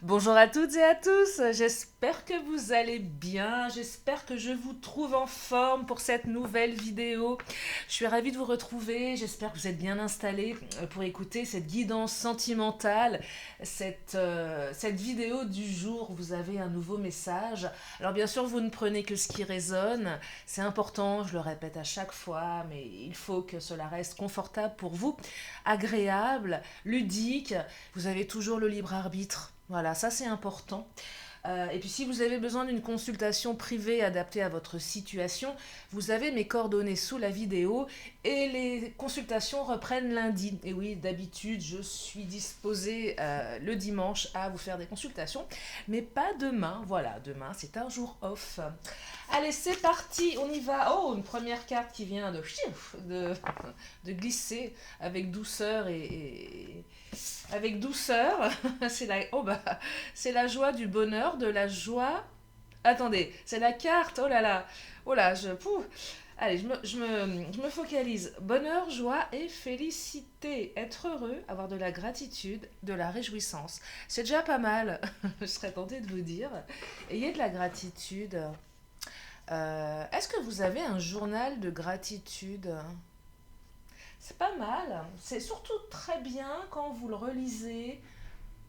Bonjour à toutes et à tous, j'espère que vous allez bien, j'espère que je vous trouve en forme pour cette nouvelle vidéo. Je suis ravie de vous retrouver, j'espère que vous êtes bien installés pour écouter cette guidance sentimentale, cette vidéo du jour où vous avez un nouveau message. Alors bien sûr, vous ne prenez que ce qui résonne, c'est important, je le répète à chaque fois, mais il faut que cela reste confortable pour vous, agréable, ludique, vous avez toujours le libre arbitre. Voilà, ça c'est important. Et puis si vous avez besoin d'une consultation privée adaptée à votre situation, vous avez mes coordonnées sous la vidéo et les consultations reprennent lundi. Et oui, d'habitude, je suis disposée le dimanche à vous faire des consultations, mais pas demain. Voilà, demain c'est un jour off. Allez, c'est parti, on y va. Oh, une première carte qui vient de, de glisser avec douceur avec douceur. C'est la, oh bah, c'est la joie du bonheur, de la joie. Attendez, c'est la carte. Oh là là, oh là, Allez, je me focalise. Bonheur, joie et félicité. Être heureux, avoir de la gratitude, de la réjouissance. C'est déjà pas mal, je serais tentée de vous dire. Ayez de la gratitude. Est-ce que vous avez un journal de gratitude? C'est pas mal. C'est surtout très bien quand vous le relisez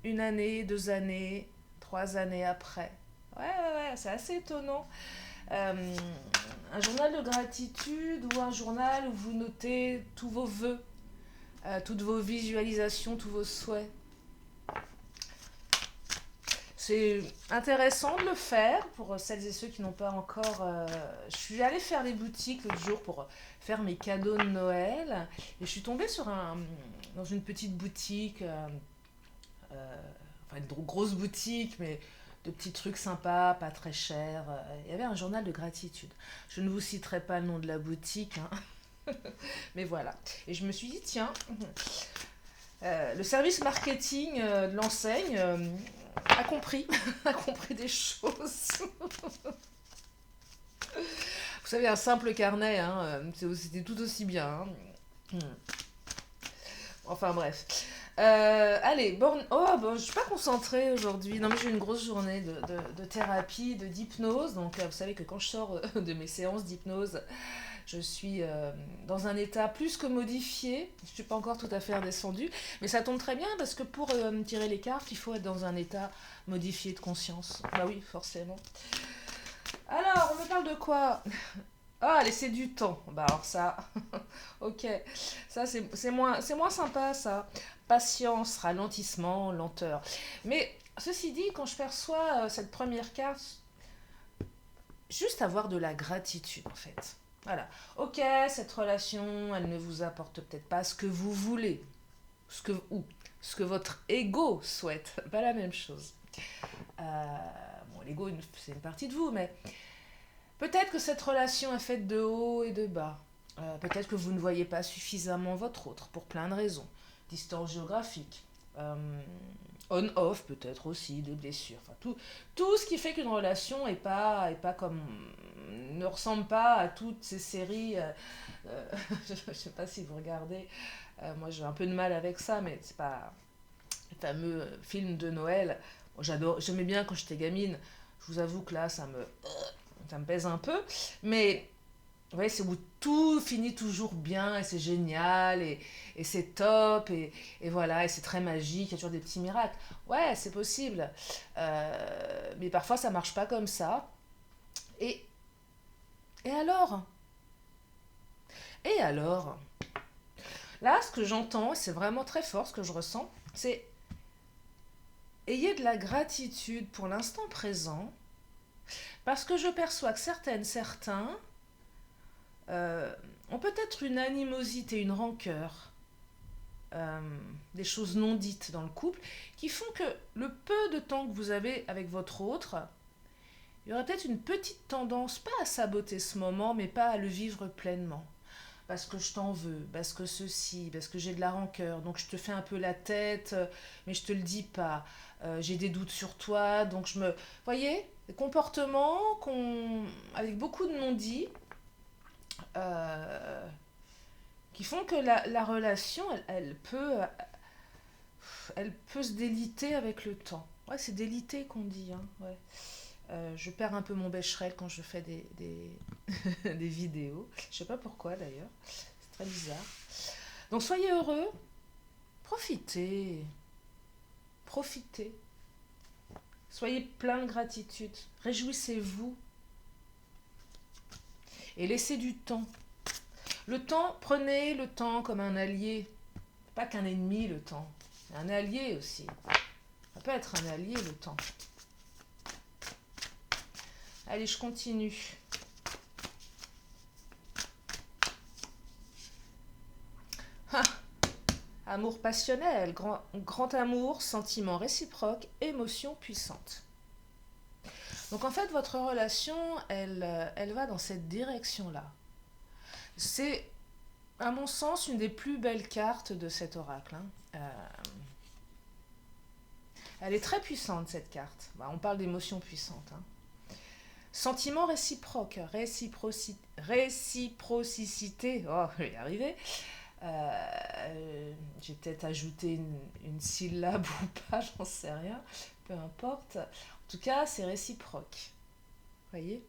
une année, 2 années, 3 années après. Ouais, ouais, ouais, c'est assez étonnant. Euh, un journal de gratitude ou un journal où vous notez tous vos vœux, toutes vos visualisations, tous vos souhaits. C'est intéressant de le faire pour celles et ceux qui n'ont pas encore. Je suis allée faire des boutiques l'autre jour pour faire mes cadeaux de Noël et je suis tombée dans une petite boutique, euh, enfin une grosse boutique, mais de petits trucs sympas, pas très chers. Il y avait un journal de gratitude. Je ne vous citerai pas le nom de la boutique, hein, mais voilà. Et je me suis dit, tiens, le service marketing de l'enseigne a compris, a compris des choses. Vous savez, un simple carnet, hein, c'était tout aussi bien, hein. Enfin bref. Allez, oh, bon, je suis pas concentrée aujourd'hui. Non, mais j'ai eu une grosse journée de thérapie, d'hypnose. Donc, vous savez que quand je sors de mes séances d'hypnose, je suis dans un état plus que modifié. Je ne suis pas encore tout à fait redescendue. Mais ça tombe très bien parce que pour tirer les cartes, il faut être dans un état modifié de conscience. Bah oui, forcément. Alors, on me parle de quoi? Ah, laisser du temps. Bah alors ça, ok. Ça, c'est moins sympa, ça. Patience, ralentissement, lenteur. Mais ceci dit, quand je perçois cette première carte, juste avoir de la gratitude, en fait. Voilà. Ok, cette relation, elle ne vous apporte peut-être pas ce que vous voulez, ou ce que votre ego souhaite. Pas la même chose. Bon, l'ego, c'est une partie de vous, mais peut-être que cette relation est faite de haut et de bas. Peut-être que vous ne voyez pas suffisamment votre autre, pour plein de raisons. Distance géographique, euh, on-off peut-être aussi, des blessures. Enfin, tout ce qui fait qu'une relation est pas comme... ne ressemble pas à toutes ces séries. Je ne sais pas si vous regardez. Moi, j'ai un peu de mal avec ça, mais c'est pas... Les fameux films de Noël. Bon, j'aimais bien quand j'étais gamine. Je vous avoue que là, ça me pèse un peu. Mais ouais, c'est où tout finit toujours bien et c'est génial et c'est top et voilà, et c'est très magique, il y a toujours des petits miracles. Ouais, c'est possible. Mais parfois ça marche pas comme ça. Et, et alors? Et alors? Là, ce que j'entends, c'est vraiment très fort ce que je ressens, c'est ayez de la gratitude pour l'instant présent parce que je perçois que certains euh, ont peut-être une animosité, une rancœur, euh, des choses non dites dans le couple, qui font que le peu de temps que vous avez avec votre autre, il y aurait peut-être une petite tendance, pas à saboter ce moment, mais pas à le vivre pleinement. Parce que je t'en veux, parce que ceci, parce que j'ai de la rancœur, donc je te fais un peu la tête, mais je te le dis pas. J'ai des doutes sur toi, donc je me... Vous voyez, des comportements avec beaucoup de non-dits, euh, qui font que la relation, elle peut se déliter avec le temps. Ouais, c'est délité qu'on dit, hein, ouais. Je perds un peu mon bécherel quand je fais des vidéos. Je sais pas pourquoi d'ailleurs. C'est très bizarre. Donc soyez heureux, profitez, profitez. Soyez plein de gratitude. Réjouissez-vous et laissez du temps. Le temps, prenez le temps comme un allié. Pas qu'un ennemi, le temps. Un allié aussi. Ça peut être un allié, le temps. Allez, je continue. Ah, amour passionnel, grand amour, sentiment réciproque, émotion puissante. Donc en fait, votre relation, elle va dans cette direction-là. C'est, à mon sens, une des plus belles cartes de cet oracle, hein. Elle est très puissante, cette carte. Bah, on parle d'émotions puissantes, hein. Sentiment réciproque, réciprocité, oh, je vais y arriver. J'ai peut-être ajouté une syllabe ou pas, j'en sais rien, peu importe. En tout cas, c'est réciproque, vous voyez.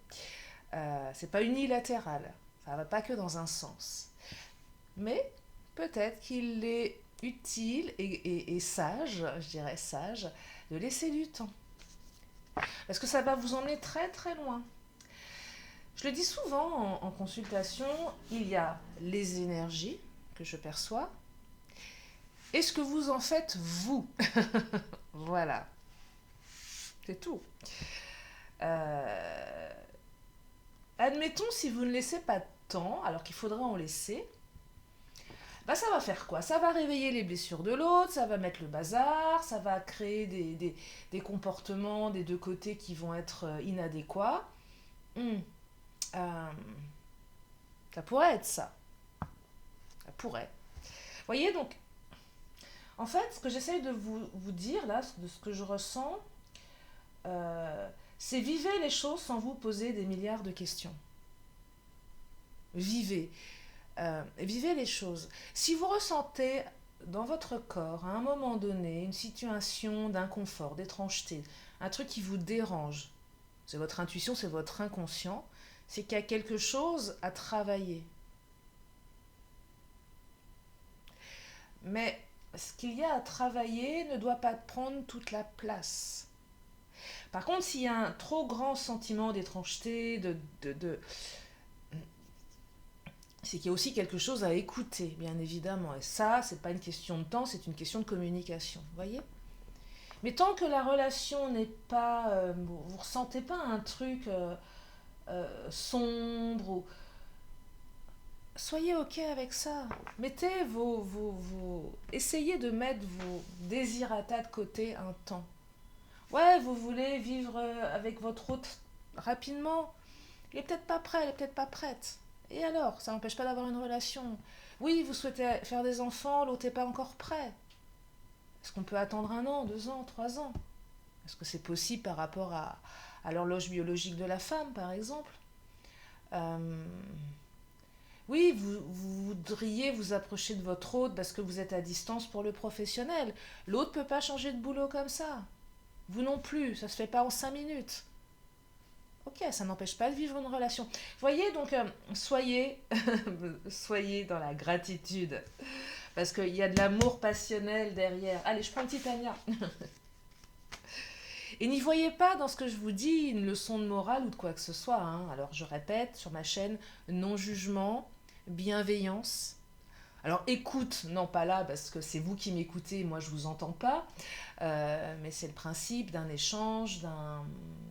C'est pas unilatéral, ça va pas que dans un sens. Mais peut-être qu'il est utile et sage, je dirais sage, de laisser du temps. Parce que ça va vous emmener très très loin. Je le dis souvent en consultation, il y a les énergies que je perçois et ce que vous en faites vous. Voilà, c'est tout. Euh, Admettons si vous ne laissez pas de temps, alors qu'il faudra en laisser, bah ça va faire quoi? Ça va réveiller les blessures de l'autre, ça va mettre le bazar, ça va créer des comportements des deux côtés qui vont être inadéquats. Hum, euh, Ça pourrait être ça. Ça pourrait. Vous voyez, donc, en fait, ce que j'essaye de vous dire, là, de ce que je ressens, c'est vivez les choses sans vous poser des milliards de questions. Vivez. Vivez les choses. Si vous ressentez dans votre corps, à un moment donné, une situation d'inconfort, d'étrangeté, un truc qui vous dérange, c'est votre intuition, c'est votre inconscient, c'est qu'il y a quelque chose à travailler. Mais ce qu'il y a à travailler ne doit pas prendre toute la place. Par contre, s'il y a un trop grand sentiment d'étrangeté, c'est qu'il y a aussi quelque chose à écouter, bien évidemment. Et ça, c'est pas une question de temps, c'est une question de communication. Vous voyez? Mais tant que la relation n'est pas, vous ressentez pas un truc sombre, soyez ok avec ça. Mettez essayez de mettre vos désirata de côté un temps. Ouais, vous voulez vivre avec votre hôte rapidement. Il est peut-être pas prêt, elle est peut-être pas prête. Et alors, ça n'empêche pas d'avoir une relation. Oui, vous souhaitez faire des enfants, l'autre n'est pas encore prêt. Est-ce qu'on peut attendre 1 an, 2 ans, 3 ans? Est-ce que c'est possible par rapport à l'horloge biologique de la femme, par exemple? Euh, Oui, vous voudriez vous approcher de votre hôte parce que vous êtes à distance pour le professionnel. L'autre ne peut pas changer de boulot comme ça. Vous non plus, ça se fait pas en 5 minutes. Ok, ça n'empêche pas de vivre une relation. Voyez, donc, soyez, soyez dans la gratitude. Parce qu'il y a de l'amour passionnel derrière. Allez, je prends un petit Tania. Et n'y voyez pas dans ce que je vous dis une leçon de morale ou de quoi que ce soit, hein. Alors, je répète, sur ma chaîne, non-jugement, bienveillance. Alors écoute, non pas là parce que c'est vous qui m'écoutez, moi je vous entends pas, mais c'est le principe d'un échange,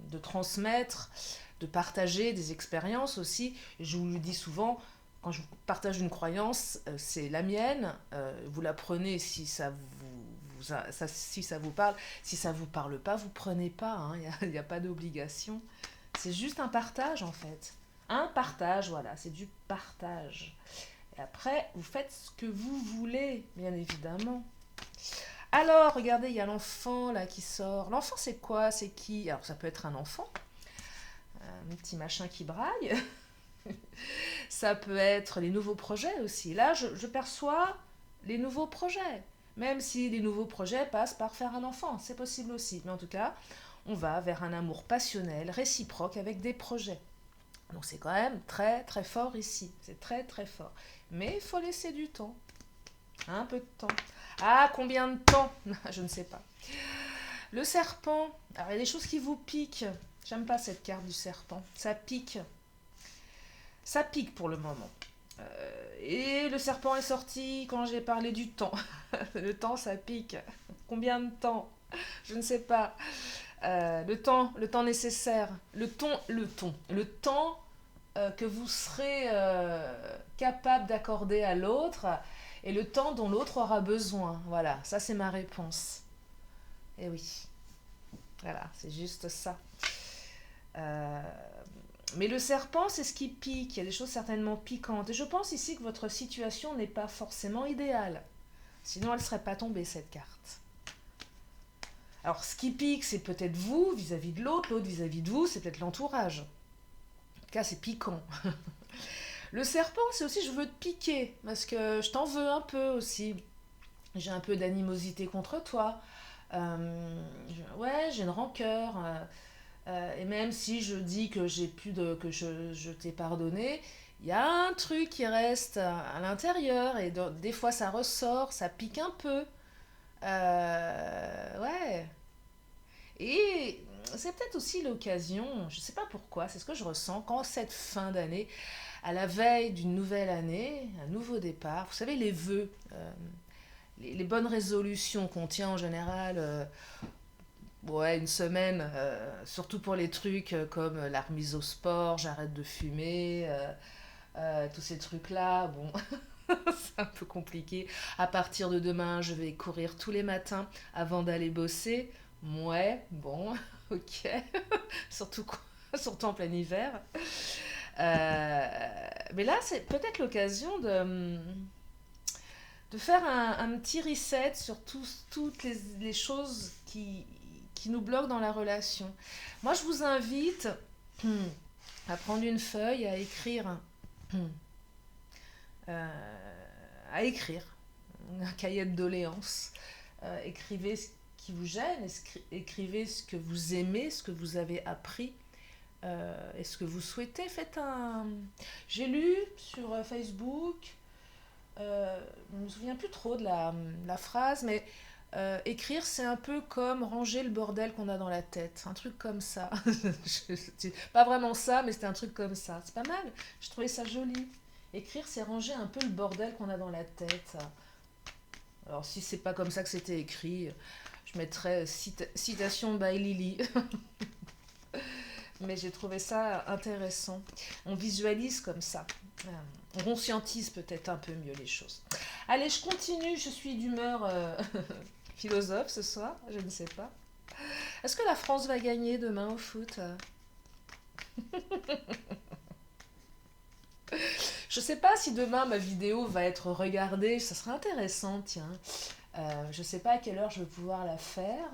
de transmettre, de partager des expériences aussi. Je vous le dis souvent, quand je partage une croyance, c'est la mienne. Vous la prenez si ça si ça vous parle. Si ça vous parle pas, vous prenez pas. Hein, il n'y a pas d'obligation. C'est juste un partage en fait. Un partage, voilà, c'est du partage. Et après, vous faites ce que vous voulez, bien évidemment. Alors, regardez, il y a l'enfant là qui sort. L'enfant, c'est quoi? C'est qui? Alors, ça peut être un enfant, un petit machin qui braille. Ça peut être les nouveaux projets aussi. Là, je perçois les nouveaux projets. Même si les nouveaux projets passent par faire un enfant, c'est possible aussi. Mais en tout cas, on va vers un amour passionnel, réciproque, avec des projets. Donc c'est quand même très très fort ici, c'est très très fort. Mais il faut laisser du temps, un peu de temps. Ah, combien de temps? Je ne sais pas. Le serpent, alors il y a des choses qui vous piquent. J'aime pas cette carte du serpent, ça pique. Ça pique pour le moment. Et le serpent est sorti quand j'ai parlé du temps. Le temps, ça pique. Combien de temps? Je ne sais pas. Le temps nécessaire. Le temps que vous serez capable d'accorder à l'autre et le temps dont l'autre aura besoin. Voilà, ça c'est ma réponse. Et oui, voilà, c'est juste ça. Euh, mais le serpent, c'est ce qui pique. Il y a des choses certainement piquantes. Et je pense ici que votre situation n'est pas forcément idéale. Sinon, elle ne serait pas tombée, cette carte. Alors, ce qui pique, c'est peut-être vous vis-à-vis de l'autre, l'autre vis-à-vis de vous, c'est peut-être l'entourage. En tout cas, c'est piquant. Le serpent, c'est aussi je veux te piquer, parce que je t'en veux un peu aussi. J'ai un peu d'animosité contre toi. Ouais, j'ai une rancœur. Et même si je dis que je t'ai pardonné, il y a un truc qui reste à l'intérieur et des fois ça ressort, ça pique un peu. Ouais. Et c'est peut-être aussi l'occasion, je ne sais pas pourquoi, c'est ce que je ressens quand cette fin d'année, à la veille d'une nouvelle année, un nouveau départ, vous savez, les vœux, les bonnes résolutions qu'on tient en général, ouais, une semaine, surtout pour les trucs comme la remise au sport, j'arrête de fumer, tous ces trucs-là, bon, c'est un peu compliqué. À partir de demain, je vais courir tous les matins avant d'aller bosser. Ouais, bon, ok. Surtout, surtout en plein hiver. Mais là, c'est peut-être l'occasion de faire un petit reset sur toutes les choses qui nous bloquent dans la relation. Moi, je vous invite à prendre une feuille, à écrire un cahier de doléances. Écrivez ce qui vous gêne, écrivez ce que vous aimez, ce que vous avez appris et ce que vous souhaitez. Faites un... J'ai lu sur Facebook, je ne me souviens plus trop de la phrase, mais écrire, c'est un peu comme ranger le bordel qu'on a dans la tête. Un truc comme ça. Pas vraiment ça, mais c'était un truc comme ça. C'est pas mal. Je trouvais ça joli. Écrire, c'est ranger un peu le bordel qu'on a dans la tête. Alors, si c'est pas comme ça que c'était écrit, je mettrais citation by Lily. Mais j'ai trouvé ça intéressant. On visualise comme ça. On conscientise peut-être un peu mieux les choses. Allez, je continue. Je suis d'humeur philosophe ce soir. Je ne sais pas. Est-ce que la France va gagner demain au foot? Je sais pas si demain ma vidéo va être regardée. Ça serait intéressant, tiens. Je sais pas à quelle heure je vais pouvoir la faire.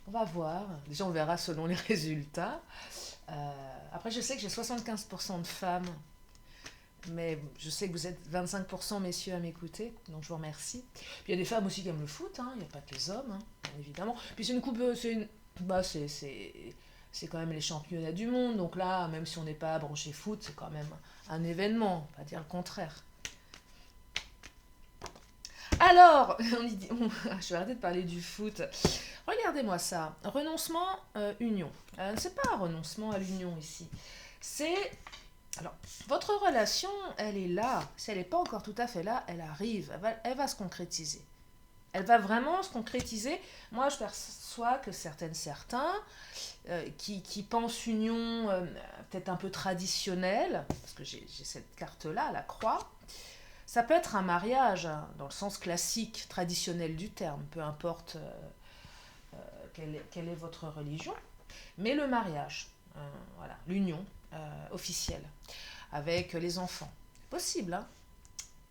On va voir. Déjà, on verra selon les résultats. Après, je sais que j'ai 75% de femmes. Mais je sais que vous êtes 25% messieurs à m'écouter. Donc, je vous remercie. Puis, il y a des femmes aussi qui aiment le foot. Hein. Il n'y a pas que les hommes, hein, bien évidemment. Puis, c'est une coupe... Bah, c'est quand même les championnats du monde. Donc là, même si on n'est pas branché foot, c'est quand même un événement. Pas dire le contraire. Alors, je vais arrêter de parler du foot. Regardez-moi ça. Renoncement, union. C'est pas un renoncement à l'union ici. C'est... Alors, votre relation, elle est là. Si elle n'est pas encore tout à fait là, elle arrive. Elle va se concrétiser. Elle va vraiment se concrétiser. Moi, je perçois que certains qui pensent union peut-être un peu traditionnelle, parce que j'ai cette carte-là, la croix, ça peut être un mariage, hein, dans le sens classique, traditionnel du terme, peu importe quelle est votre religion, mais le mariage, voilà, l'union officielle, avec les enfants. Possible, hein.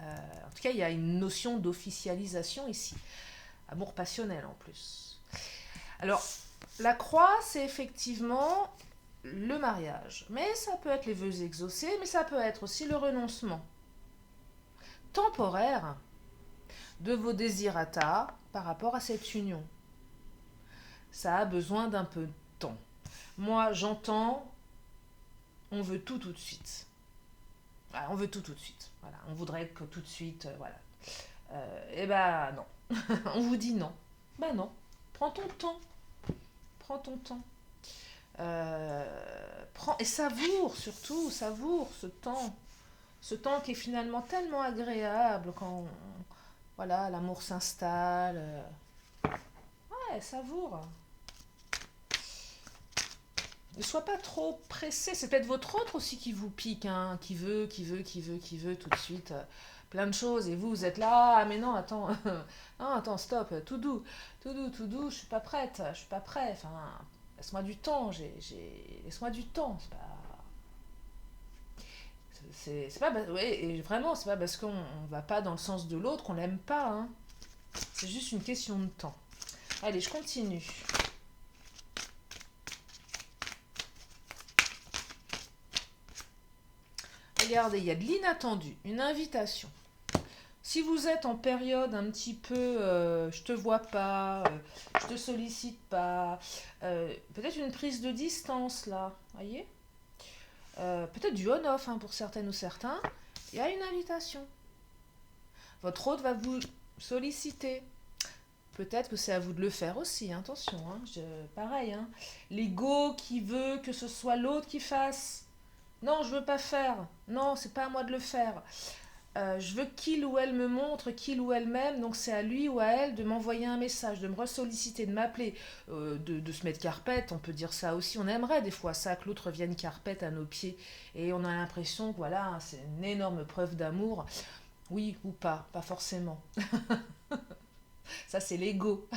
En tout cas, il y a une notion d'officialisation ici. Amour passionnel en plus. Alors, la croix, c'est effectivement le mariage. Mais ça peut être les vœux exaucés, mais ça peut être aussi le renoncement. Temporaire, de vos désirata par rapport à cette union. Ça a besoin d'un peu de temps. Moi, j'entends, on veut tout de suite. Voilà, on veut tout de suite. Voilà, on voudrait que tout de suite, voilà. Eh ben non. On vous dit non. Ben non. Prends ton temps. Prends ton temps. Prends et savoure surtout, savoure ce temps. Ce temps qui est finalement tellement agréable quand voilà, l'amour s'installe. Ouais, savoure. Ne sois pas trop pressé. C'est peut-être votre autre aussi qui vous pique, hein, qui veut tout de suite plein de choses. Et vous, vous êtes là, ah mais non, attends, non, attends, stop, tout doux, je suis pas prête, je suis pas prêt. Enfin, laisse-moi du temps, laisse-moi du temps. C'est pas, ouais, et vraiment, c'est pas parce qu'on va pas dans le sens de l'autre qu'on l'aime pas, hein. C'est juste une question de temps. Allez, je continue. Regardez, il y a de l'inattendu, une invitation. Si vous êtes en période un petit peu je te vois pas, je te sollicite pas, peut-être une prise de distance là, voyez, peut-être du on-off hein, pour certaines ou certains, il y a une invitation. Votre hôte va vous solliciter. Peut-être que c'est à vous de le faire aussi, hein, attention, hein, pareil. Hein. L'ego qui veut que ce soit l'autre qui fasse. Non, je veux pas faire. Non, c'est pas à moi de le faire. Je veux qu'il ou elle me montre, qu'il ou elle m'aime, donc c'est à lui ou à elle de m'envoyer un message, de me ressolliciter, de m'appeler, de se mettre carpette, on peut dire ça aussi, on aimerait des fois ça, que l'autre vienne carpette à nos pieds, et on a l'impression que voilà, c'est une énorme preuve d'amour, oui ou pas forcément, ça c'est l'ego,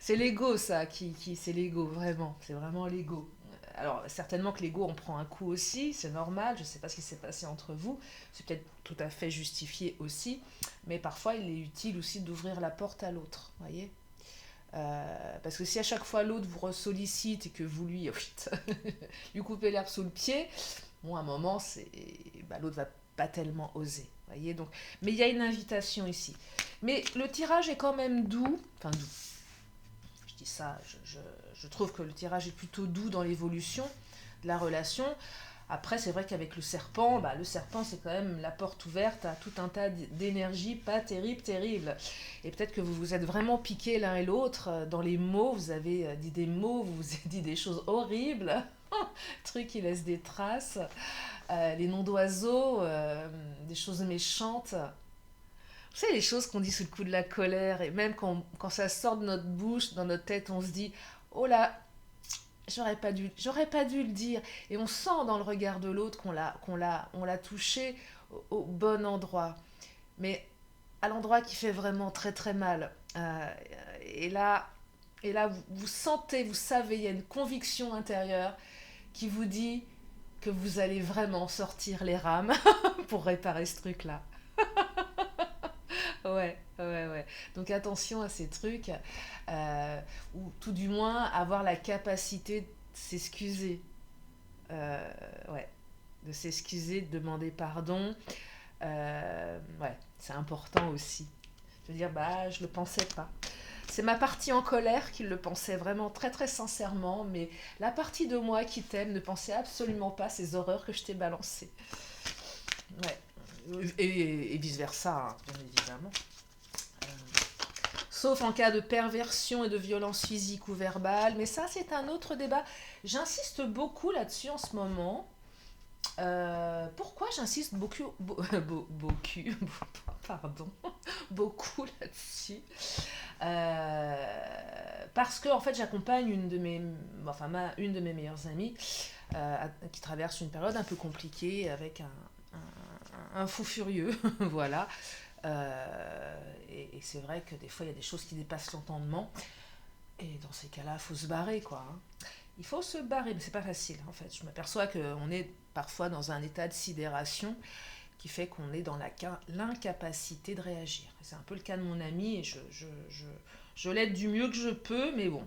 c'est l'ego ça, c'est l'ego, vraiment, c'est vraiment l'ego. Alors, certainement que l'ego en prend un coup aussi, c'est normal, je ne sais pas ce qui s'est passé entre vous, c'est peut-être tout à fait justifié aussi, mais parfois il est utile aussi d'ouvrir la porte à l'autre, voyez. Parce que si à chaque fois l'autre vous sollicite et que vous lui, lui coupez l'herbe sous le pied, bon, à un moment, l'autre va pas tellement oser, voyez. Donc, mais il y a une invitation ici. Mais le tirage est quand même doux, enfin doux, je dis ça, je trouve que le tirage est plutôt doux dans l'évolution de la relation. Après, c'est vrai qu'avec le serpent, c'est quand même la porte ouverte à tout un tas d'énergie pas terrible. Et peut-être que vous vous êtes vraiment piqués l'un et l'autre dans les mots, vous avez dit des mots, vous vous avez dit des choses horribles, trucs qui laissent des traces, les noms d'oiseaux, des choses méchantes. Vous savez, les choses qu'on dit sous le coup de la colère, et même quand ça sort de notre bouche, dans notre tête, on se dit, oh là, j'aurais pas dû le dire. Et on sent dans le regard de l'autre on l'a touché au bon endroit. Mais à l'endroit qui fait vraiment très mal. Et là, vous sentez, vous savez, il y a une conviction intérieure qui vous dit que vous allez vraiment sortir les rames pour réparer ce truc-là. Ouais. Donc attention à ces trucs, ou tout du moins avoir la capacité de s'excuser. Ouais, de s'excuser, de demander pardon. Ouais, c'est important aussi. De dire, bah, je le pensais pas. C'est ma partie en colère qui le pensait vraiment très sincèrement, mais la partie de moi qui t'aime ne pensait absolument pas ces horreurs que je t'ai balancées. Ouais. Et vice-versa, hein, bien évidemment. Sauf en cas de perversion et de violence physique ou verbale. Mais ça, c'est un autre débat. J'insiste beaucoup là-dessus en ce moment. Pourquoi j'insiste pardon, beaucoup là-dessus parce que en fait j'accompagne une de mes meilleures amies qui traverse une période un peu compliquée avec un fou furieux, voilà. Et c'est vrai que des fois il y a des choses qui dépassent l'entendement. Et dans ces cas-là, il faut se barrer, quoi. Hein. Il faut se barrer, mais c'est pas facile, en fait. Je m'aperçois qu'on est parfois dans un état de sidération qui fait qu'on est dans l'incapacité de réagir. C'est un peu le cas de mon ami et je l'aide du mieux que je peux, mais bon.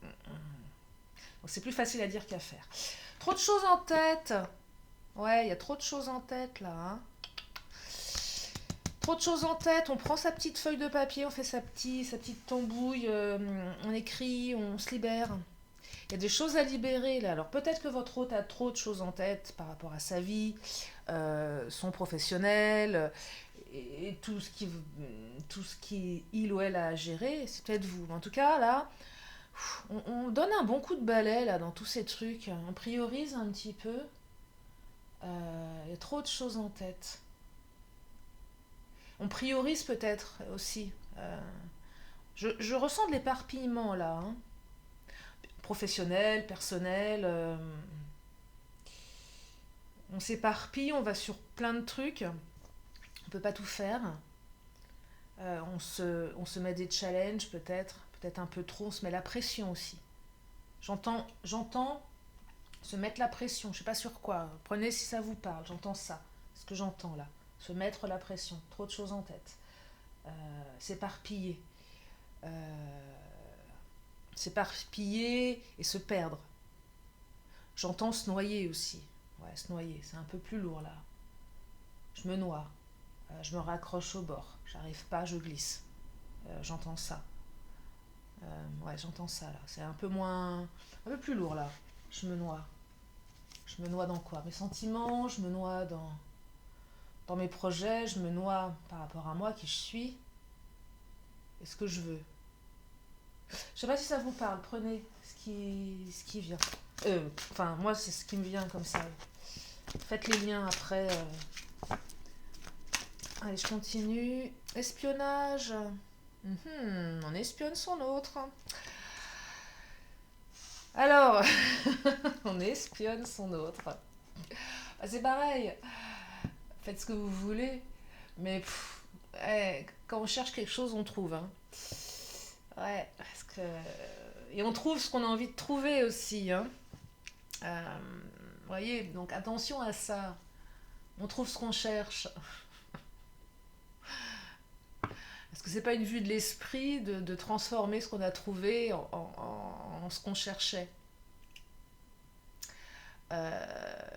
Donc c'est plus facile à dire qu'à faire. Trop de choses en tête. Ouais, il y a trop de choses en tête, là. Hein. Trop de choses en tête, on prend sa petite feuille de papier, on fait sa petite tambouille, on écrit, on se libère. Il y a des choses à libérer là. Alors peut-être que votre hôte a trop de choses en tête par rapport à sa vie, son professionnel, et tout ce qui il ou elle a à gérer, c'est peut-être vous. Mais en tout cas là, on donne un bon coup de balai là dans tous ces trucs. On priorise un petit peu. Il y a trop de choses en tête. On priorise peut-être aussi. Je ressens de l'éparpillement là, hein. Professionnel, personnel. On s'éparpille, on va sur plein de trucs. On peut pas tout faire. On se met des challenges peut-être un peu trop. On se met la pression aussi. J'entends se mettre la pression. Je sais pas sur quoi. Prenez si ça vous parle. J'entends ça. C'est ce que j'entends là. Se mettre la pression. Trop de choses en tête. Euh, s'éparpiller. Euh, s'éparpiller et se perdre. J'entends se noyer aussi. Ouais, se noyer, c'est un peu plus lourd là. Je me noie. Je me raccroche au bord. J'arrive pas, je glisse. J'entends ça. Ouais, j'entends ça là. C'est un peu moins. Un peu plus lourd là. Je me noie. Je me noie dans quoi? Mes sentiments, je me noie dans mes projets, je me noie par rapport à moi, qui je suis, et ce que je veux. Je sais pas si ça vous parle, prenez ce qui vient. Enfin, moi, c'est ce qui me vient comme ça. Faites les liens après. Allez, je continue. Espionnage. On espionne son autre. Alors, on espionne son autre. Bah, c'est pareil. Faites ce que vous voulez. Mais quand on cherche quelque chose, on trouve. Hein. Ouais, parce que. Et on trouve ce qu'on a envie de trouver aussi. Hein. Vous voyez, donc attention à ça. On trouve ce qu'on cherche. Est-ce que c'est pas une vue de l'esprit de transformer ce qu'on a trouvé en ce qu'on cherchait?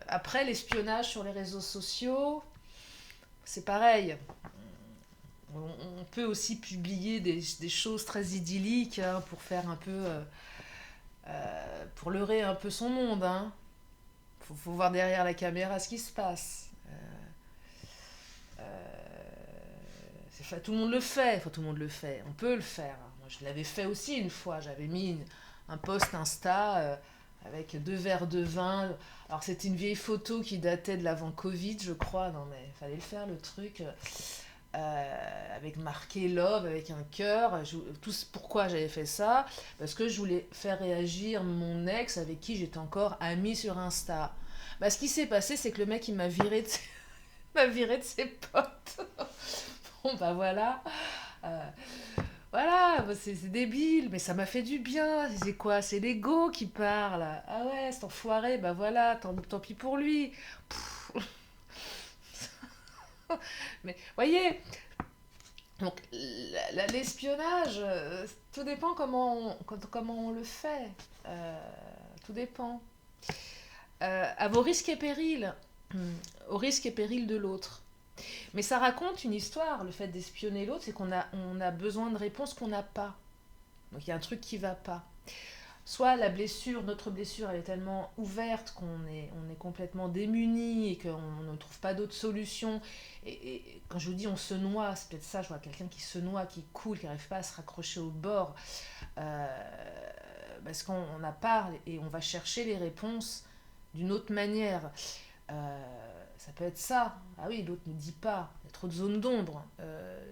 Après, l'espionnage sur les réseaux sociaux, c'est pareil. On peut aussi publier des choses très idylliques, hein, pour faire un peu. Pour leurrer un peu son monde. Hein. Faut voir derrière la caméra ce qui se passe. Tout le monde le fait, enfin, tout le monde le fait, on peut le faire. Moi, je l'avais fait aussi une fois, j'avais mis un post Insta avec 2 verres de vin. Alors c'était une vieille photo qui datait de l'avant Covid, je crois, non mais il fallait le faire le truc, avec marqué love, avec un cœur. Pourquoi j'avais fait ça? Parce que je voulais faire réagir mon ex avec qui j'étais encore amie sur Insta. Bah, ce qui s'est passé, c'est que le mec il m'a viré m'a viré de ses potes. Bon, bah voilà. Euh, voilà, bah, c'est débile, mais ça m'a fait du bien. C'est quoi? C'est l'ego qui parle. Ah ouais, cet enfoiré, bah voilà, tant pis pour lui. Pff. Mais voyez, donc l'espionnage, tout dépend comment on le fait. Euh, tout dépend. À vos risques et périls. Au risque et péril de l'autre. Mais ça raconte une histoire, le fait d'espionner l'autre, c'est qu'on a besoin de réponses qu'on n'a pas. Donc il y a un truc qui ne va pas. Soit notre blessure, elle est tellement ouverte on est complètement démuni et qu'on ne trouve pas d'autre solution. Et quand je vous dis on se noie, c'est peut-être ça, je vois quelqu'un qui se noie, qui coule, qui n'arrive pas à se raccrocher au bord. Parce qu'on n'a pas, et on va chercher les réponses d'une autre manière. Ça peut être ça. Ah oui, l'autre ne dit pas. Il y a trop de zones d'ombre.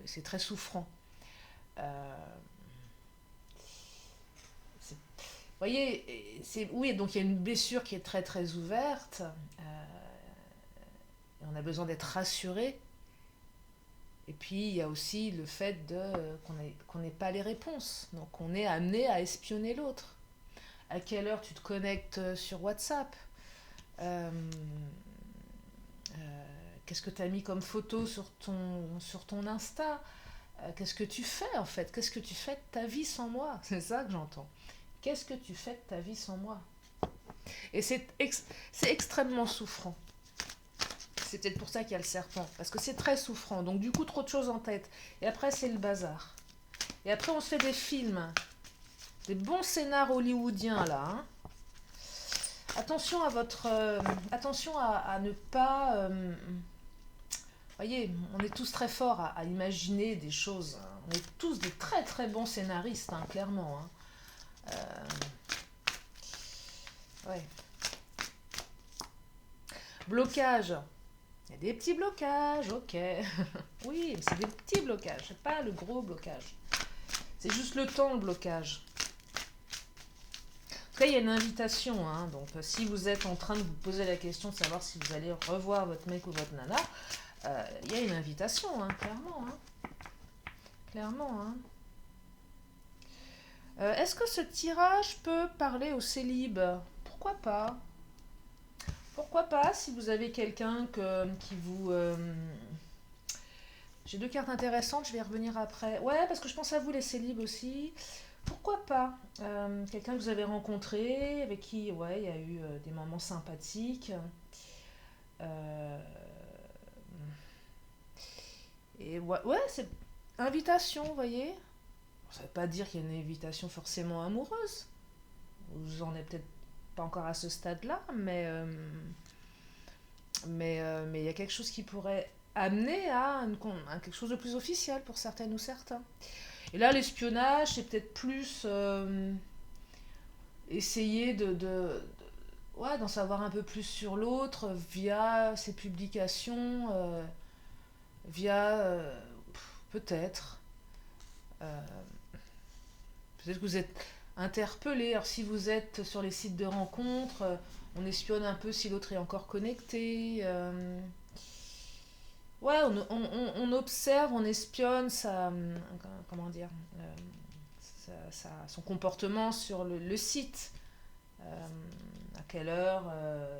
C'est très souffrant. Euh, Vous voyez, oui, donc il y a une blessure qui est très très ouverte. Et on a besoin d'être rassuré. Et puis il y a aussi le fait qu'on n'ait pas les réponses. Donc on est amené à espionner l'autre. À quelle heure tu te connectes sur WhatsApp? Euh, Qu'est-ce que tu as mis comme photo sur ton Insta? Qu'est-ce que tu fais en fait? Qu'est-ce que tu fais de ta vie sans moi? C'est ça que j'entends. Qu'est-ce que tu fais de ta vie sans moi? Et c'est extrêmement souffrant. C'est peut-être pour ça qu'il y a le serpent. Parce que c'est très souffrant. Donc du coup, trop de choses en tête. Et après, c'est le bazar. Et après, on se fait des films. Des bons scénars hollywoodiens, là. Hein. Attention à votre... attention à ne pas... voyez, on est tous très forts à imaginer des choses. Hein. On est tous des très très bons scénaristes, hein, clairement. Hein. Ouais. Blocage. Il y a des petits blocages, ok. Oui, mais c'est des petits blocages, c'est pas le gros blocage. C'est juste le temps, le blocage. En tout cas, il y a une invitation. Hein, donc, si vous êtes en train de vous poser la question de savoir si vous allez revoir votre mec ou votre nana, il y a une invitation, hein, clairement. Hein. Clairement. Hein. Est-ce que ce tirage peut parler au célib? Pourquoi pas? Pourquoi pas si vous avez quelqu'un qui vous... J'ai deux cartes intéressantes, je vais y revenir après. Ouais, parce que je pense à vous les célibes aussi. Pourquoi pas quelqu'un que vous avez rencontré, avec qui ouais, il y a eu des moments sympathiques. Euh, et ouais c'est invitation, vous voyez. Ça ne veut pas dire qu'il y a une invitation forcément amoureuse. Vous en êtes peut-être pas encore à ce stade-là, mais il y a quelque chose qui pourrait amener à quelque chose de plus officiel pour certaines ou certains. Et là, l'espionnage, c'est peut-être plus essayer ouais, d'en savoir un peu plus sur l'autre via ses publications, via peut-être. euh, Peut-être que vous êtes interpellé. Alors si vous êtes sur les sites de rencontres, on espionne un peu si l'autre est encore connecté. Ouais, on observe, on espionne comment dire, son comportement sur le site. À quelle heure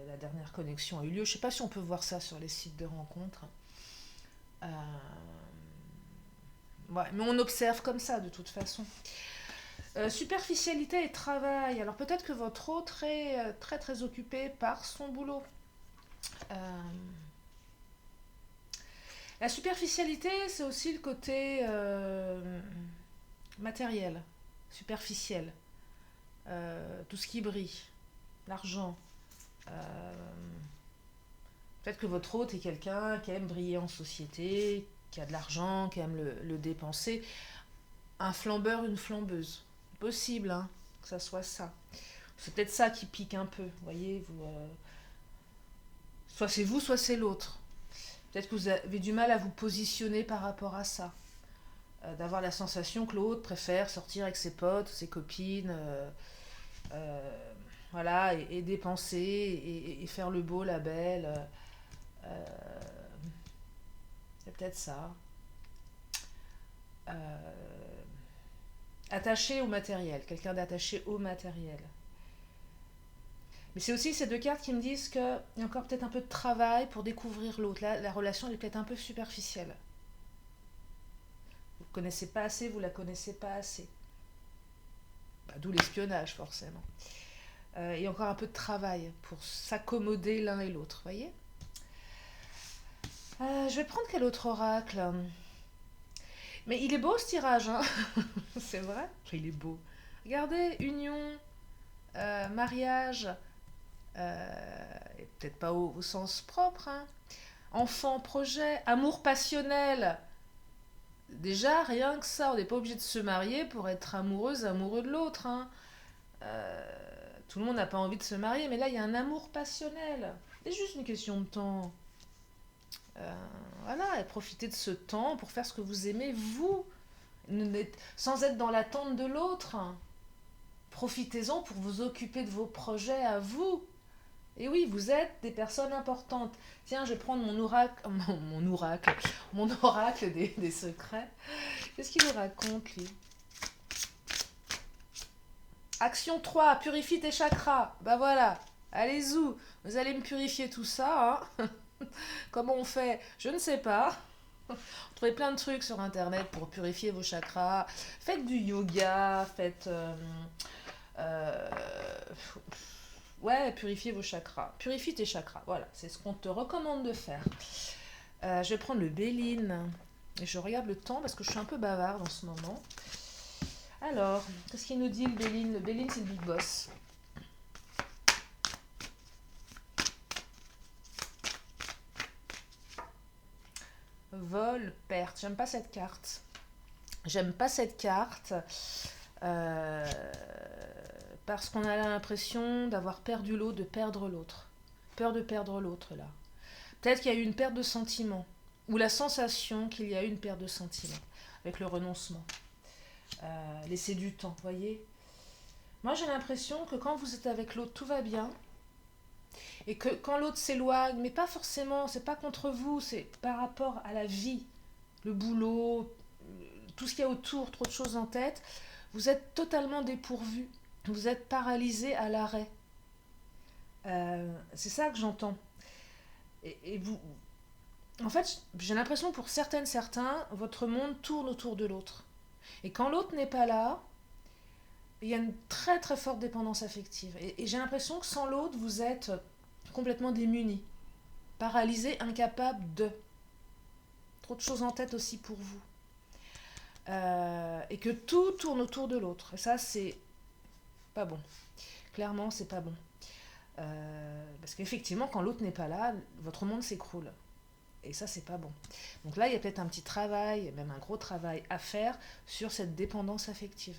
la dernière connexion a eu lieu. Je ne sais pas si on peut voir ça sur les sites de rencontres. Euh, ouais, mais on observe comme ça de toute façon. Superficialité et travail. Alors peut-être que votre autre est très très occupé par son boulot. Euh, la superficialité, c'est aussi le côté matériel, superficiel. Tout ce qui brille, l'argent. Euh, peut-être que votre hôte est quelqu'un qui aime briller en société, qui a de l'argent, qui aime le dépenser. Un flambeur, une flambeuse. Possible, hein, que ça soit ça. C'est peut-être ça qui pique un peu, vous voyez. Soit c'est vous, soit c'est l'autre. Peut-être que vous avez du mal à vous positionner par rapport à ça. D'avoir la sensation que l'autre préfère sortir avec ses potes, ses copines, voilà, et dépenser, et faire le beau, la belle. Euh, c'est peut-être ça. Euh, attaché au matériel, quelqu'un d'attaché au matériel. Mais c'est aussi ces deux cartes qui me disent qu'il y a encore peut-être un peu de travail pour découvrir l'autre. Là, la relation est peut-être un peu superficielle. Vous ne connaissez pas assez, vous la connaissez pas assez. Bah, d'où l'espionnage, forcément. Et encore un peu de travail pour s'accommoder l'un et l'autre, voyez. Je vais prendre quel autre oracle? Mais il est beau ce tirage, hein. C'est vrai. Il est beau. Regardez, union, mariage, et peut-être pas au sens propre, hein. Enfant, projet, amour passionnel. Déjà, rien que ça, on n'est pas obligé de se marier pour être amoureuse, amoureux de l'autre. Hein. Tout le monde n'a pas envie de se marier, mais là, il y a un amour passionnel. C'est juste une question de temps. Voilà, et profitez de ce temps pour faire ce que vous aimez, vous, sans être dans l'attente de l'autre. Profitez-en pour vous occuper de vos projets à vous. Et oui, vous êtes des personnes importantes. Tiens, je vais prendre mon oracle, mon oracle des secrets. Qu'est-ce qu'il nous raconte, lui? Action 3, purifie tes chakras. Bah voilà, allez-y, vous allez me purifier tout ça. Hein. Comment on fait? Je ne sais pas. Vous trouvez plein de trucs sur internet pour purifier vos chakras. Faites du yoga, faites... euh, Ouais, purifier vos chakras. Purifie tes chakras, voilà, c'est ce qu'on te recommande de faire. Je vais prendre le Béline. Et je regarde le temps parce que je suis un peu bavarde en ce moment. Alors, qu'est-ce qu'il nous dit le Béline? Le Béline, c'est le Big Boss. Vol, perte. J'aime pas cette carte. J'aime pas cette carte euh, parce qu'on a l'impression d'avoir perdu l'autre, de perdre l'autre. Peur de perdre l'autre, là. Peut-être qu'il y a eu une perte de sentiment, ou la sensation qu'il y a eu une perte de sentiment, avec le renoncement. Laisser du temps, voyez. Moi, j'ai l'impression que quand vous êtes avec l'autre, tout va bien, et que quand l'autre s'éloigne, mais pas forcément, c'est pas contre vous, c'est par rapport à la vie, le boulot, tout ce qu'il y a autour, trop de choses en tête, vous êtes totalement dépourvu, vous êtes paralysé à l'arrêt. C'est ça que j'entends. Et vous, en fait, j'ai l'impression pour certaines, certains, votre monde tourne autour de l'autre. Et quand l'autre n'est pas là, il y a une très très forte dépendance affective. Et j'ai l'impression que sans l'autre, vous êtes complètement démuni, paralysé, incapable de. Trop de choses en tête aussi pour vous. Et que tout tourne autour de l'autre. Et ça, c'est pas bon. Clairement, c'est pas bon. Parce qu'effectivement, quand l'autre n'est pas là, votre monde s'écroule. Et ça, c'est pas bon. Donc là, il y a peut-être un petit travail, même un gros travail à faire sur cette dépendance affective.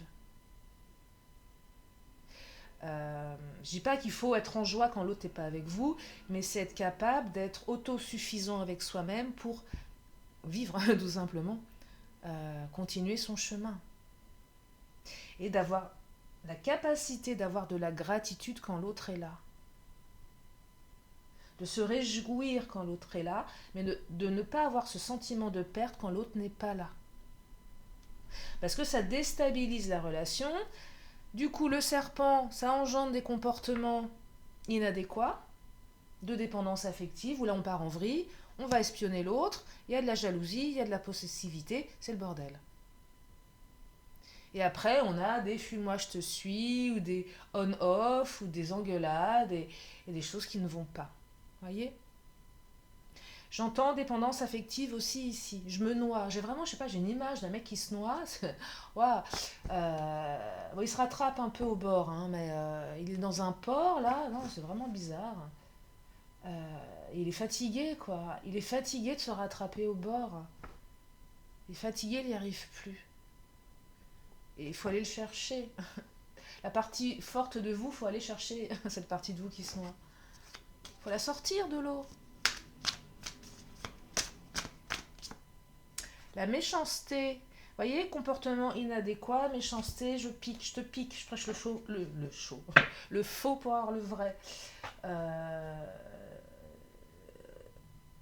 Je dis pas qu'il faut être en joie quand l'autre n'est pas avec vous, mais c'est être capable d'être autosuffisant avec soi-même pour vivre tout simplement, continuer son chemin. Et d'avoir la capacité d'avoir de la gratitude quand l'autre est là. De se réjouir quand l'autre est là, mais de ne pas avoir ce sentiment de perte quand l'autre n'est pas là. Parce que ça déstabilise la relation. Du coup, le serpent, ça engendre des comportements inadéquats, de dépendance affective, où là on part en vrille, on va espionner l'autre, il y a de la jalousie, il y a de la possessivité, c'est le bordel. Et après, on a des fuis-moi je te suis, ou des on-off, ou des engueulades, et des choses qui ne vont pas. Voyez? J'entends dépendance affective aussi ici. Je me noie. J'ai vraiment, je sais pas, j'ai une image d'un mec qui se noie. Waouh. Bon, il se rattrape un peu au bord, hein, mais il est dans un port là. Non, c'est vraiment bizarre. Il est fatigué, quoi. Il est fatigué de se rattraper au bord. Il est fatigué, il n'y arrive plus. Et il faut aller le chercher. La partie forte de vous, il faut aller chercher cette partie de vous qui se noie. Il faut la sortir de l'eau. La méchanceté, voyez, comportement inadéquat, méchanceté, je pique, je te pique, je prêche le faux pour avoir le vrai.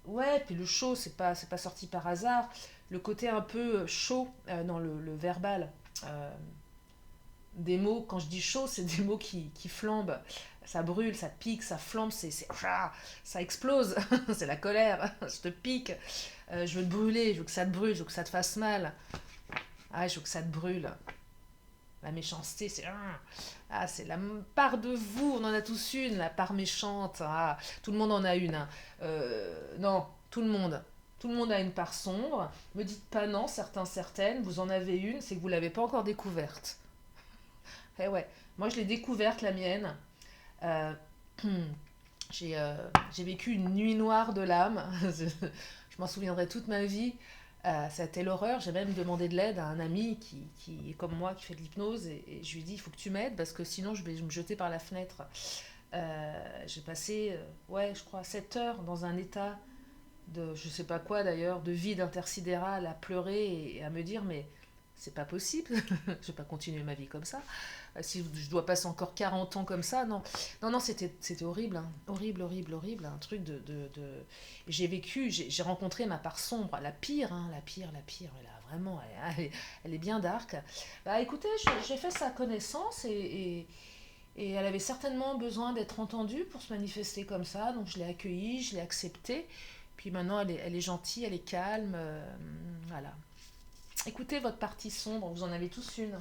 Ouais, puis le chaud, c'est pas sorti par hasard. Le côté un peu chaud dans le verbal. Euh, des mots, quand je dis chaud, c'est des mots qui flambent. Ça brûle, ça pique, ça flambe, ça explose. C'est la colère. Je te pique. Je veux te brûler, je veux que ça te brûle, je veux que ça te fasse mal. Ah, je veux que ça te brûle. La méchanceté, c'est la part de vous, on en a tous une, la part méchante. Ah, tout le monde en a une. Hein. Non, tout le monde. Tout le monde a une part sombre. Me dites pas non, certains, certaines, vous en avez une, c'est que vous l'avez pas encore découverte. Eh ouais, moi je l'ai découverte, la mienne. Euh, j'ai vécu une nuit noire de l'âme. Je m'en souviendrai toute ma vie. Ça a été l'horreur. J'ai même demandé de l'aide à un ami qui est comme moi, qui fait de l'hypnose. Et je lui ai dit, il faut que tu m'aides parce que sinon je vais me jeter par la fenêtre. J'ai passé, ouais, je crois, 7 heures dans un état de, je sais pas quoi d'ailleurs, de vide intersidéral à pleurer et à me dire, mais c'est pas possible. Je vais pas continuer ma vie comme ça. Si je dois passer encore 40 ans comme ça, non. Non, non, c'était horrible, hein. Horrible, horrible, horrible. Un truc de... J'ai vécu, j'ai rencontré ma part sombre, la pire, hein, la pire, la pire. Là, vraiment, elle est bien dark. Bah écoutez, j'ai fait sa connaissance et elle avait certainement besoin d'être entendue pour se manifester comme ça. Donc je l'ai accueillie, je l'ai acceptée. Puis maintenant, elle est gentille, elle est calme. Voilà. Écoutez votre partie sombre, vous en avez tous une.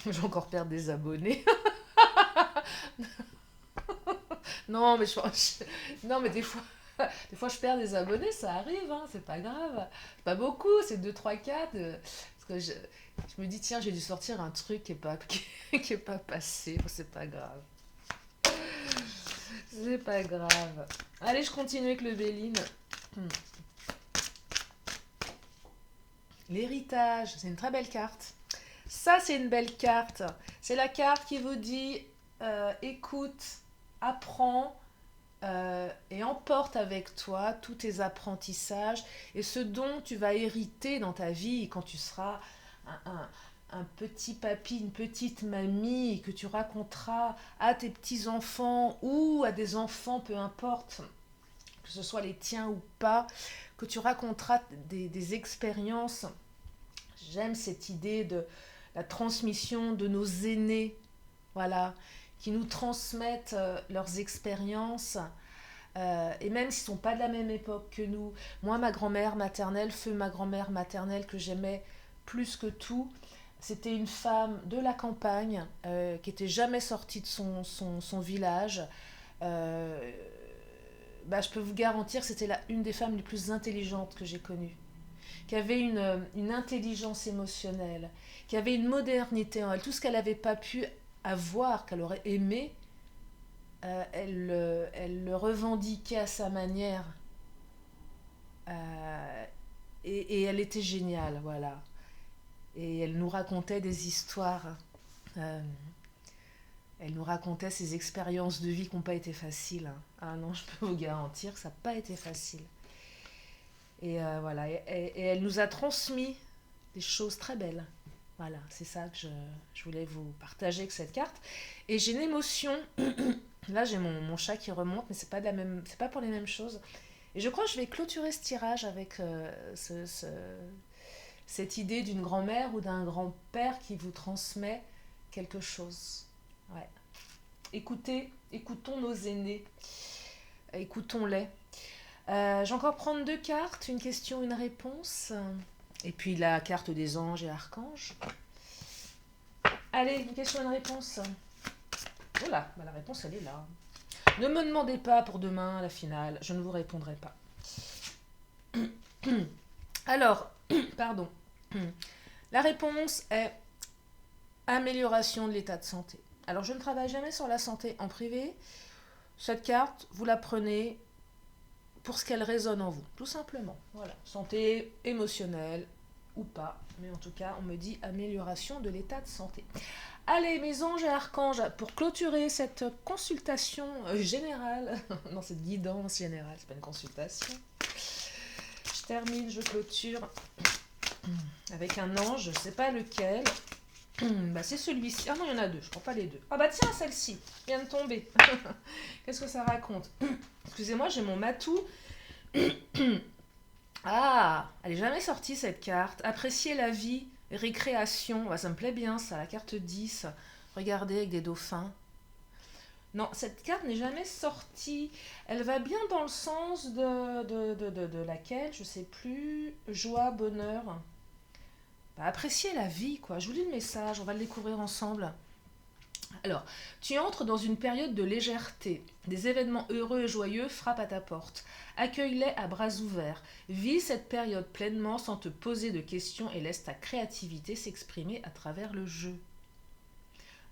Je vais encore perdre des abonnés. Non, mais non, mais des fois je perds des abonnés, ça arrive, hein, c'est pas grave. Pas beaucoup, c'est 2 3 4 parce que je me dis, tiens, j'ai dû sortir un truc qui est pas, qui est pas passé. Bon, c'est pas grave. C'est pas grave. Allez, je continue avec le Béline. Hmm. L'héritage, c'est une très belle carte. Ça, c'est une belle carte. C'est la carte qui vous dit écoute, apprends et emporte avec toi tous tes apprentissages et ce dont tu vas hériter dans ta vie quand tu seras un petit papy, une petite mamie que tu raconteras à tes petits-enfants ou à des enfants, peu importe, que ce soit les tiens ou pas, que tu raconteras des expériences. J'aime cette idée de la transmission de nos aînés, voilà, qui nous transmettent leurs expériences. Et même s'ils ne sont pas de la même époque que nous, moi, ma grand-mère maternelle, feu ma grand-mère maternelle que j'aimais plus que tout, c'était une femme de la campagne qui n'était jamais sortie de son village. Euh, je peux vous garantir que c'était une des femmes les plus intelligentes que j'ai connues, qui avait une intelligence émotionnelle, qui avait une modernité en elle. Tout ce qu'elle n'avait pas pu avoir, qu'elle aurait aimé, elle le revendiquait à sa manière. Et elle était géniale, voilà. Et elle nous racontait des histoires. euh, Elle nous racontait ses expériences de vie qui n'ont pas été faciles, hein. Ah non, je peux vous garantir que ça n'a pas été facile. Et voilà, et elle nous a transmis des choses très belles. Voilà, c'est ça que je voulais vous partager avec cette carte. Et j'ai une émotion. Là, j'ai mon chat qui remonte, mais c'est pas pour les mêmes choses. Et je crois que je vais clôturer ce tirage avec cette idée d'une grand-mère ou d'un grand-père qui vous transmet quelque chose. Ouais. Écoutons nos aînés. Écoutons-les. Je vais encore prendre 2 cartes, une question, une réponse. Et puis la carte des anges et archanges. Allez, une question, une réponse. Voilà, la réponse elle est là. Ne me demandez pas pour demain la finale, je ne vous répondrai pas. Alors, pardon. La réponse est amélioration de l'état de santé. Alors je ne travaille jamais sur la santé en privé. Cette carte, vous la prenez pour ce qu'elle résonne en vous, tout simplement. Voilà, santé émotionnelle ou pas, mais en tout cas, on me dit amélioration de l'état de santé. Allez, mes anges et archanges, pour clôturer cette consultation générale, non, cette guidance générale, c'est pas une consultation. Je termine, je clôture avec un ange, je sais pas lequel. C'est celui-ci. Ah non, il y en a 2, je prends pas les 2. Ah bah tiens, celle-ci vient de tomber. Qu'est-ce que ça raconte? Excusez-moi, j'ai mon matou. Ah, elle est jamais sortie cette carte. Apprécier la vie, récréation. Ça me plaît bien ça, la carte 10. Regardez avec des dauphins. Non, cette carte n'est jamais sortie. Elle va bien dans le sens de laquelle, je sais plus, joie, bonheur. Apprécier la vie, quoi. Je vous lis le message, on va le découvrir ensemble. Alors, tu entres dans une période de légèreté. Des événements heureux et joyeux frappent à ta porte. Accueille-les à bras ouverts. Vis cette période pleinement sans te poser de questions et laisse ta créativité s'exprimer à travers le jeu.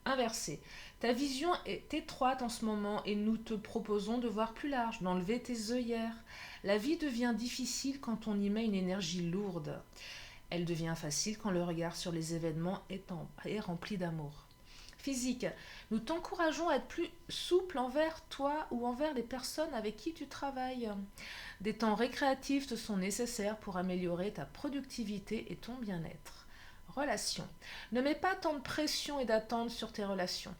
Inversé. Ta vision est étroite en ce moment et nous te proposons de voir plus large, d'enlever tes œillères. La vie devient difficile quand on y met une énergie lourde. Elle devient facile quand le regard sur les événements est rempli d'amour. Physique, nous t'encourageons à être plus souple envers toi ou envers les personnes avec qui tu travailles. Des temps récréatifs te sont nécessaires pour améliorer ta productivité et ton bien-être. Relations. Ne mets pas tant de pression et d'attente sur tes relations.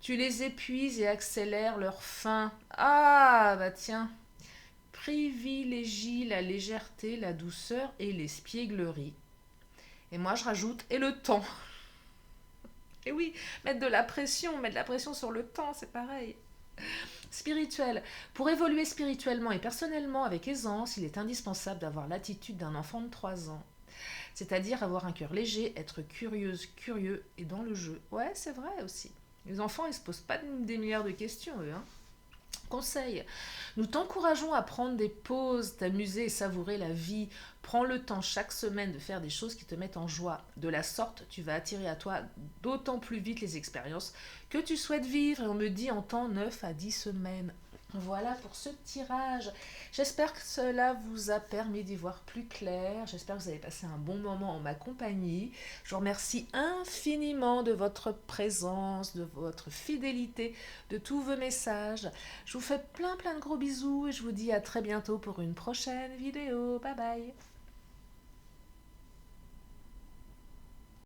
Tu les épuises et accélères leur fin. Ah, bah tiens. Privilégie la légèreté, la douceur et l'espièglerie. Et moi, je rajoute, et le temps. Et oui, mettre de la pression sur le temps, c'est pareil. Spirituel. Pour évoluer spirituellement et personnellement avec aisance, il est indispensable d'avoir l'attitude d'un enfant de 3 ans. C'est-à-dire avoir un cœur léger, être curieuse, curieux et dans le jeu. Ouais, c'est vrai aussi. Les enfants, ils se posent pas des milliards de questions, eux, hein. Conseil, nous t'encourageons à prendre des pauses, t'amuser et savourer la vie. Prends le temps chaque semaine de faire des choses qui te mettent en joie. De la sorte, tu vas attirer à toi d'autant plus vite les expériences que tu souhaites vivre. Et on me dit en temps 9 à 10 semaines. Voilà pour ce tirage. J'espère que cela vous a permis d'y voir plus clair. J'espère que vous avez passé un bon moment en ma compagnie. Je vous remercie infiniment de votre présence, de votre fidélité, de tous vos messages. Je vous fais plein de gros bisous et je vous dis à très bientôt pour une prochaine vidéo. Bye bye.